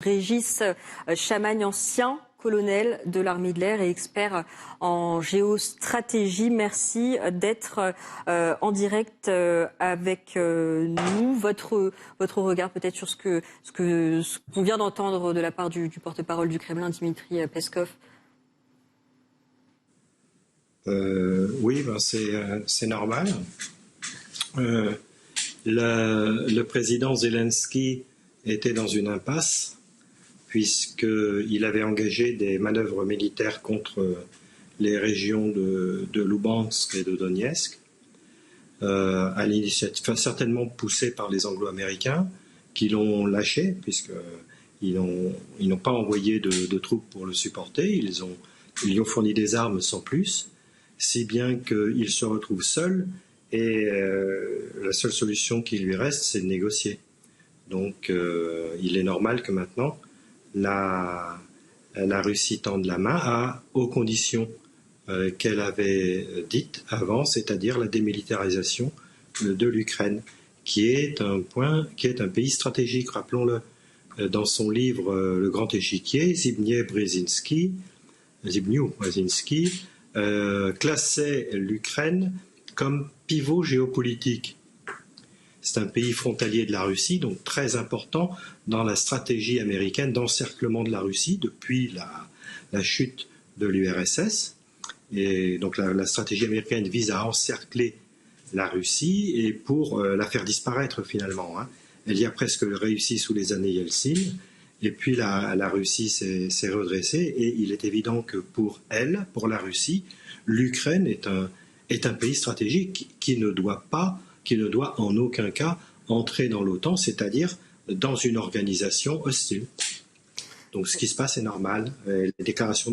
Régis Chamagne, ancien colonel de l'armée de l'air et expert en géostratégie. Merci d'être en direct avec nous. Votre regard peut-être sur ce qu'on vient d'entendre de la part du porte-parole du Kremlin, Dmitri Peskov. Oui, c'est normal. Le président Zelensky était dans une impasse puisqu'il avait engagé des manœuvres militaires contre les régions de Lougansk et de Donetsk, à l'initiative, certainement poussé par les Anglo-Américains, qui l'ont lâché, puisqu'ils n'ont pas envoyé de troupes pour le supporter, ils lui ont fourni des armes sans plus, si bien qu'il se retrouve seul, et la seule solution qui lui reste, c'est de négocier. Donc il est normal que maintenant, la Russie tende la main aux conditions qu'elle avait dites avant, c'est-à-dire la démilitarisation de l'Ukraine, qui est un pays stratégique, rappelons-le. Dans son livre Le Grand Échiquier, Zbigniew Brzezinski classait l'Ukraine comme pivot géopolitique. C'est un pays frontalier de la Russie, donc très important dans la stratégie américaine d'encerclement de la Russie depuis la chute de l'URSS. Et donc la stratégie américaine vise à encercler la Russie et pour la faire disparaître finalement. Elle y a presque réussi sous les années Yeltsin. Et puis la Russie s'est redressée et il est évident que pour la Russie, l'Ukraine est un pays stratégique qui ne doit en aucun cas entrer dans l'OTAN, c'est-à-dire dans une organisation hostile. Donc ce qui se passe est normal. Les déclarations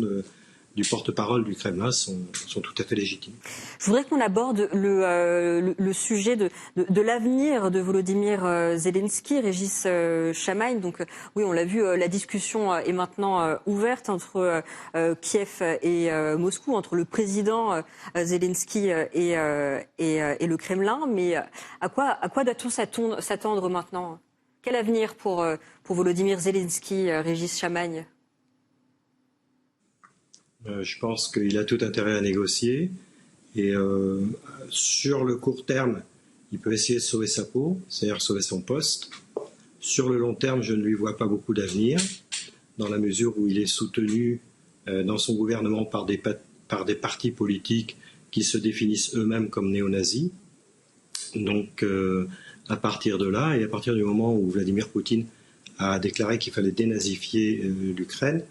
du porte-parole du Kremlin sont tout à fait légitimes. Je voudrais qu'on aborde le sujet de l'avenir de Volodymyr Zelensky, Régis Chamagne. Donc oui, on l'a vu, la discussion est maintenant ouverte entre Kiev et Moscou, entre le président Zelensky et le Kremlin. Mais à quoi doit-on s'attendre maintenant ? Quel avenir pour Volodymyr Zelensky, Régis Chamagne ? Je pense qu'il a tout intérêt à négocier et sur le court terme, il peut essayer de sauver sa peau, c'est-à-dire sauver son poste. Sur le long terme, je ne lui vois pas beaucoup d'avenir, dans la mesure où il est soutenu dans son gouvernement par des partis politiques qui se définissent eux-mêmes comme néo-nazis. Donc à partir de là, et à partir du moment où Vladimir Poutine a déclaré qu'il fallait dénazifier l'Ukraine,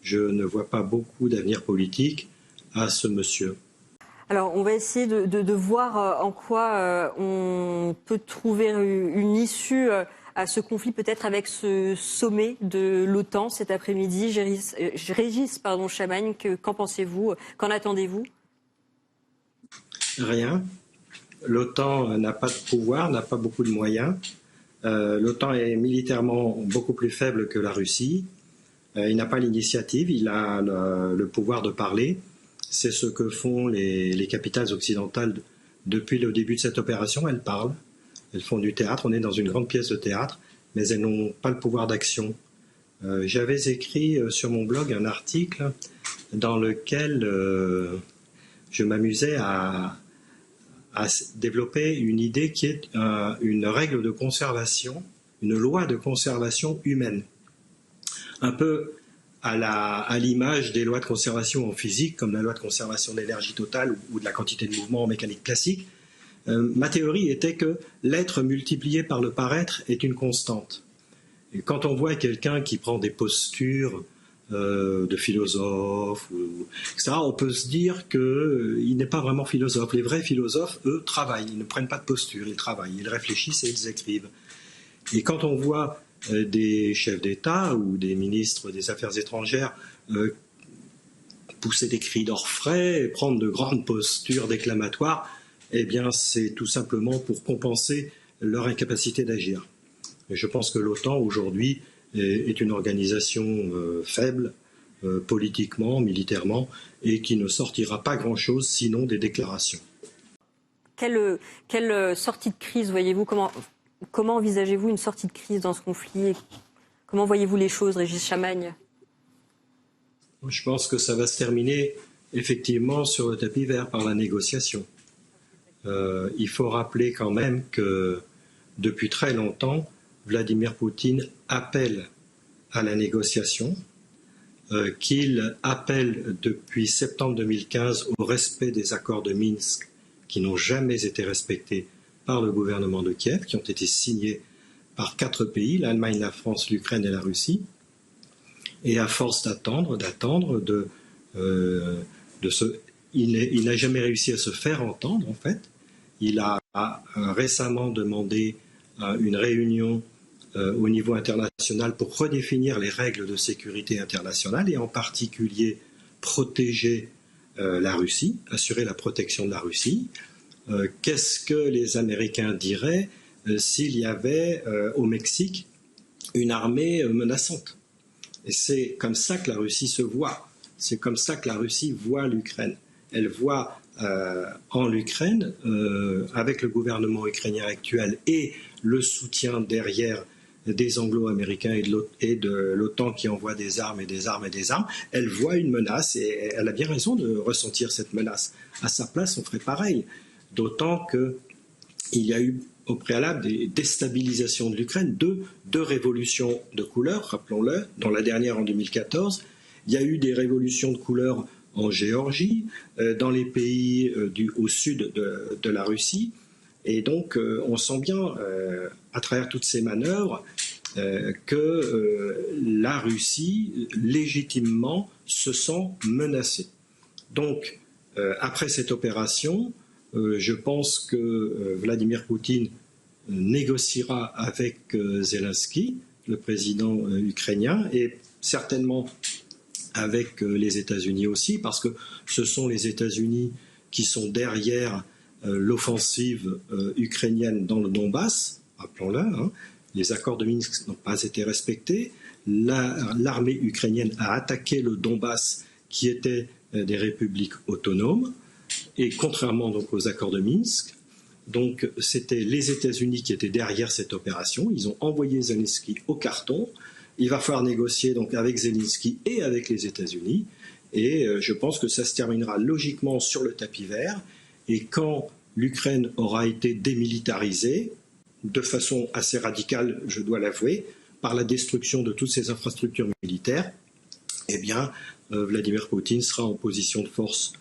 je ne vois pas beaucoup d'avenir politique à ce monsieur. Alors, on va essayer de voir en quoi on peut trouver une issue à ce conflit, peut-être avec ce sommet de l'OTAN cet après-midi. Régis Chamagne, qu'en pensez-vous ? Qu'en attendez-vous ? Rien. L'OTAN n'a pas de pouvoir, n'a pas beaucoup de moyens. L'OTAN est militairement beaucoup plus faible que la Russie. Il n'a pas l'initiative, il a le pouvoir de parler. C'est ce que font les capitales occidentales depuis le début de cette opération. Elles parlent, elles font du théâtre. On est dans une grande pièce de théâtre, mais elles n'ont pas le pouvoir d'action. J'avais écrit sur mon blog un article dans lequel je m'amusais à développer une idée qui est une règle de conservation, une loi de conservation humaine. Un peu à l'image des lois de conservation en physique, comme la loi de conservation de l'énergie totale ou de la quantité de mouvement en mécanique classique. Ma théorie était que l'être multiplié par le paraître est une constante. Et quand on voit quelqu'un qui prend des postures de philosophe, etc., on peut se dire qu'il n'est pas vraiment philosophe. Les vrais philosophes, eux, travaillent, ils ne prennent pas de posture, ils travaillent, ils réfléchissent et ils écrivent. Et quand on voit des chefs d'État ou des ministres des Affaires étrangères pousser des cris d'orfraie et prendre de grandes postures déclamatoires, eh bien c'est tout simplement pour compenser leur incapacité d'agir. Et je pense que l'OTAN aujourd'hui est une organisation faible politiquement, militairement, et qui ne sortira pas grand-chose sinon des déclarations. Quelle sortie de crise voyez-vous ? Comment envisagez-vous une sortie de crise dans ce conflit ? Comment voyez-vous les choses, Régis Chamagne? Je pense que ça va se terminer effectivement sur le tapis vert par la négociation. Il faut rappeler quand même que depuis très longtemps, Vladimir Poutine appelle à la négociation, qu'il appelle depuis septembre 2015 au respect des accords de Minsk qui n'ont jamais été respectés par le gouvernement de Kiev, qui ont été signés par 4 pays, l'Allemagne, la France, l'Ukraine et la Russie. Et à force d'attendre, il n'a jamais réussi à se faire entendre, en fait. Il a récemment demandé une réunion au niveau international pour redéfinir les règles de sécurité internationale et en particulier protéger la Russie, assurer la protection de la Russie. Qu'est-ce que les Américains diraient s'il y avait au Mexique une armée menaçante? Et c'est comme ça que la Russie se voit. C'est comme ça que la Russie voit l'Ukraine. Elle voit en l'Ukraine, avec le gouvernement ukrainien actuel et le soutien derrière des Anglo-Américains et de l'OTAN qui envoient des armes et des armes et des armes, elle voit une menace et elle a bien raison de ressentir cette menace. À sa place, on ferait pareil. D'autant qu'il y a eu au préalable des déstabilisations de l'Ukraine, deux révolutions de couleur, rappelons-le, dont la dernière en 2014. Il y a eu des révolutions de couleur en Géorgie, dans les pays au sud de la Russie. Et donc, on sent bien, à travers toutes ces manœuvres, que la Russie, légitimement, se sent menacée. Donc, après cette opération, je pense que Vladimir Poutine négociera avec Zelensky, le président ukrainien, et certainement avec les États-Unis aussi, parce que ce sont les États-Unis qui sont derrière l'offensive ukrainienne dans le Donbass, rappelons-le, hein. Les accords de Minsk n'ont pas été respectés, l'armée ukrainienne a attaqué le Donbass qui était des républiques autonomes, et contrairement donc aux accords de Minsk, donc c'était les États-Unis qui étaient derrière cette opération, ils ont envoyé Zelensky au carton. Il va falloir négocier donc avec Zelensky et avec les États-Unis, et je pense que ça se terminera logiquement sur le tapis vert, et quand l'Ukraine aura été démilitarisée, de façon assez radicale, je dois l'avouer, par la destruction de toutes ses infrastructures militaires, eh bien, Vladimir Poutine sera en position de force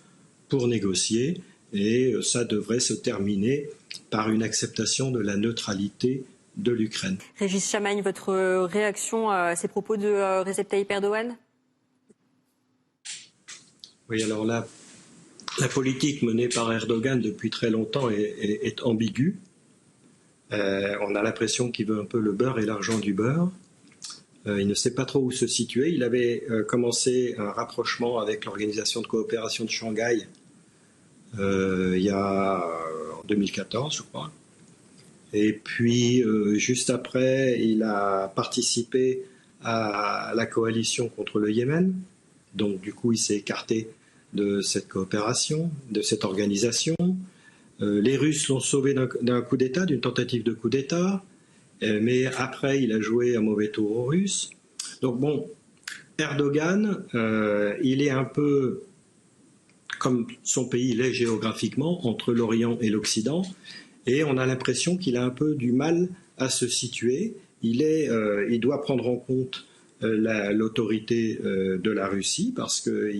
pour négocier, et ça devrait se terminer par une acceptation de la neutralité de l'Ukraine. Régis Chamagne, votre réaction à ces propos de Recep Tayyip Erdogan? Oui, alors là, la politique menée par Erdogan depuis très longtemps est ambiguë. On a l'impression qu'il veut un peu le beurre et l'argent du beurre. Il ne sait pas trop où se situer. Il avait commencé un rapprochement avec l'Organisation de coopération de Shanghai il y a en 2014, je crois. Et puis, juste après, il a participé à la coalition contre le Yémen. Donc, du coup, il s'est écarté de cette coopération, de cette organisation. Les Russes l'ont sauvé d'un coup d'État, d'une tentative de coup d'État. Mais après, il a joué un mauvais tour aux Russes. Donc, bon, Erdogan, il est un peu, comme son pays l'est géographiquement, entre l'Orient et l'Occident. Et on a l'impression qu'il a un peu du mal à se situer. Il doit prendre en compte l'autorité de la Russie, parce que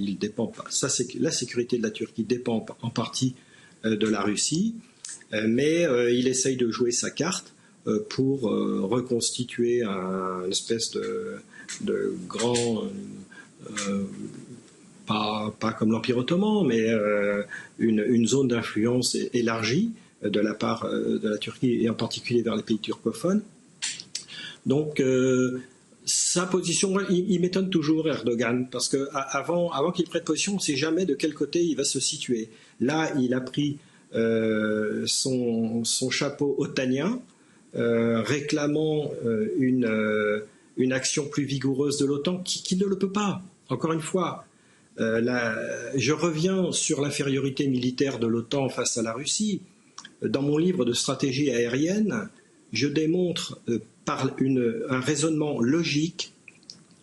la sécurité de la Turquie dépend en partie de la Russie. Mais il essaye de jouer sa carte pour reconstituer une espèce de grand... pas comme l'Empire ottoman, mais une zone d'influence élargie de la part de la Turquie, et en particulier vers les pays turcophones. Donc, sa position, il m'étonne toujours, Erdogan, parce qu'avant qu'il prenne position, on ne sait jamais de quel côté il va se situer. Là, il a pris son chapeau otanien, réclamant une action plus vigoureuse de l'OTAN, qui ne le peut pas, encore une fois. Je reviens sur l'infériorité militaire de l'OTAN face à la Russie. Dans mon livre de stratégie aérienne, je démontre par un raisonnement logique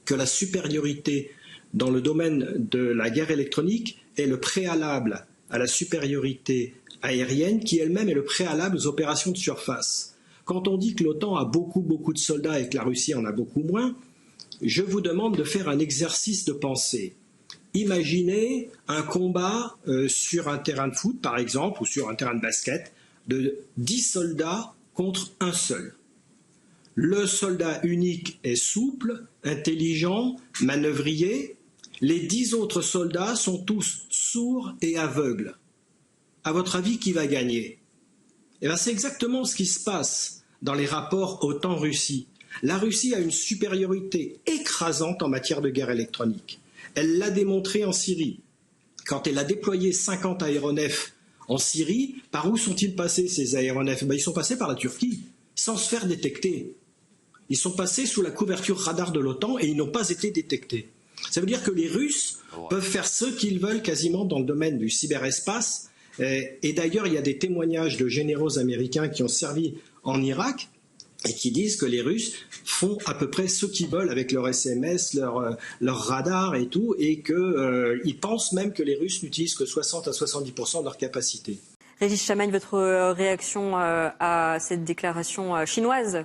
que la supériorité dans le domaine de la guerre électronique est le préalable à la supériorité aérienne qui elle-même est le préalable aux opérations de surface. Quand on dit que l'OTAN a beaucoup de soldats et que la Russie en a beaucoup moins, je vous demande de faire un exercice de pensée. Imaginez un combat sur un terrain de foot, par exemple, ou sur un terrain de basket, de 10 soldats contre un seul. Le soldat unique est souple, intelligent, manœuvrier. Les 10 autres soldats sont tous sourds et aveugles. À votre avis, qui va gagner? Eh bien, c'est exactement ce qui se passe dans les rapports OTAN-Russie. La Russie a une supériorité écrasante en matière de guerre électronique. Elle l'a démontré en Syrie. Quand elle a déployé 50 aéronefs en Syrie, par où sont-ils passés ces aéronefs? Ils sont passés par la Turquie, sans se faire détecter. Ils sont passés sous la couverture radar de l'OTAN et ils n'ont pas été détectés. Ça veut dire que les Russes peuvent faire ce qu'ils veulent quasiment dans le domaine du cyberespace. Et d'ailleurs, il y a des témoignages de généraux américains qui ont servi en Irak et qui disent que les Russes font à peu près ce qu'ils veulent avec leur SMS, leur radar et tout, et qu'ils pensent même que les Russes n'utilisent que 60 à 70% de leur capacité. Régis Chamagne, votre réaction à cette déclaration chinoise?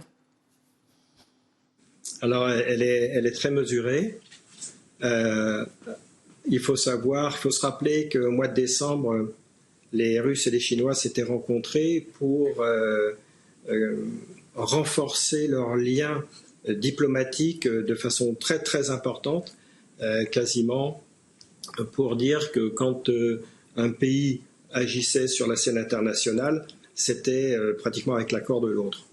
Alors, elle est très mesurée. Il faut se rappeler qu'au mois de décembre, les Russes et les Chinois s'étaient rencontrés pour renforcer leurs liens diplomatiques de façon très importante, quasiment pour dire que quand un pays agissait sur la scène internationale, c'était pratiquement avec l'accord de l'autre.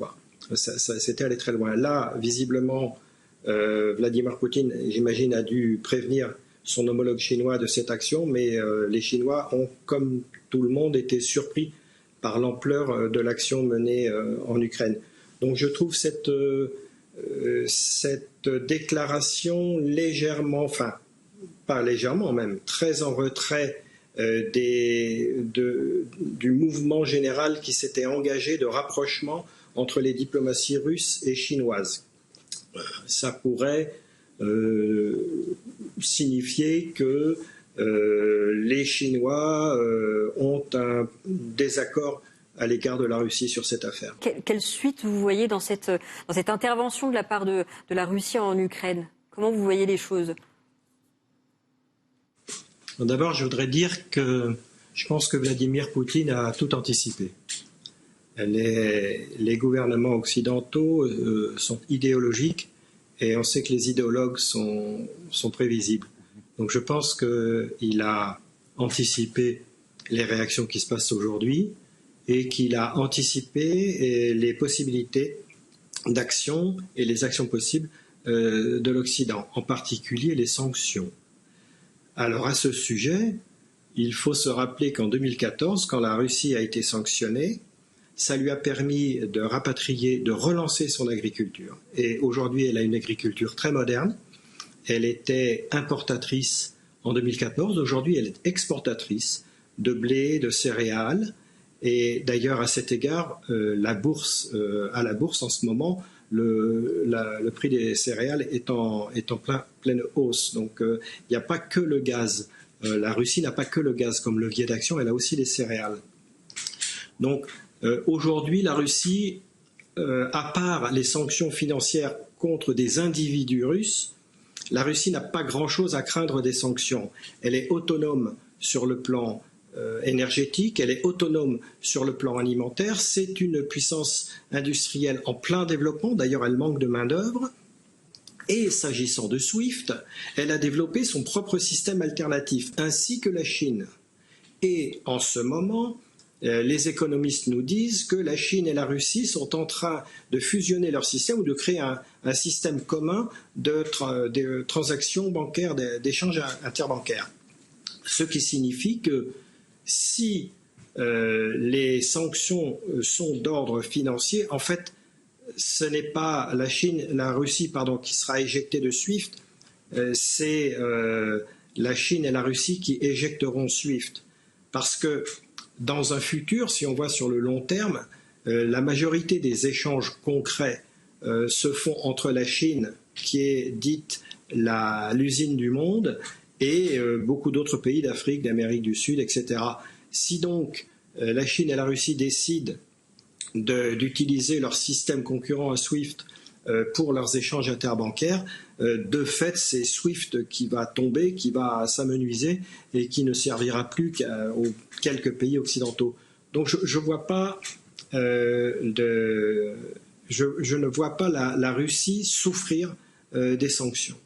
C'était aller très loin. Là, visiblement, Vladimir Poutine, j'imagine, a dû prévenir son homologue chinois de cette action, mais les Chinois ont, comme tout le monde, été surpris par l'ampleur de l'action menée en Ukraine. Donc je trouve cette déclaration légèrement, enfin pas légèrement même, très en retrait du mouvement général qui s'était engagé de rapprochement entre les diplomaties russes et chinoises. Ça pourrait signifier que les Chinois ont un désaccord à l'égard de la Russie sur cette affaire. Quelle suite vous voyez dans cette intervention de la part de la Russie en Ukraine? Comment vous voyez les choses? D'abord, je voudrais dire que je pense que Vladimir Poutine a tout anticipé. Les gouvernements occidentaux sont idéologiques et on sait que les idéologues sont prévisibles. Donc je pense qu'il a anticipé les réactions qui se passent aujourd'hui et qu'il a anticipé les possibilités d'action et les actions possibles de l'Occident, en particulier les sanctions. Alors à ce sujet, il faut se rappeler qu'en 2014, quand la Russie a été sanctionnée, ça lui a permis de rapatrier, de relancer son agriculture. Et aujourd'hui, elle a une agriculture très moderne. Elle était importatrice en 2014. Aujourd'hui, elle est exportatrice de blé, de céréales. Et d'ailleurs, à cet égard, à la bourse en ce moment, le prix des céréales est en pleine hausse. Donc, il n'y a pas que le gaz. La Russie n'a pas que le gaz comme levier d'action, elle a aussi les céréales. Donc, aujourd'hui, la Russie, à part les sanctions financières contre des individus russes, la Russie n'a pas grand-chose à craindre des sanctions. Elle est autonome sur le plan énergétique, elle est autonome sur le plan alimentaire. C'est une puissance industrielle en plein développement. D'ailleurs, elle manque de main-d'œuvre. Et s'agissant de SWIFT, elle a développé son propre système alternatif, ainsi que la Chine. Et en ce moment, les économistes nous disent que la Chine et la Russie sont en train de fusionner leur système ou de créer un système commun de transactions bancaires, d'échanges interbancaires. Ce qui signifie que si les sanctions sont d'ordre financier, en fait, ce n'est pas la Russie qui sera éjectée de SWIFT, c'est la Chine et la Russie qui éjecteront SWIFT. Parce que dans un futur, si on voit sur le long terme, La majorité des échanges concrets se font entre la Chine, qui est dite l'usine du monde, et beaucoup d'autres pays d'Afrique, d'Amérique du Sud, etc. Si donc la Chine et la Russie décident d'utiliser leur système concurrent à SWIFT pour leurs échanges interbancaires, de fait, c'est SWIFT qui va tomber, qui va s'amenuiser et qui ne servira plus aux quelques pays occidentaux. Donc je vois pas je ne vois pas la Russie souffrir des sanctions.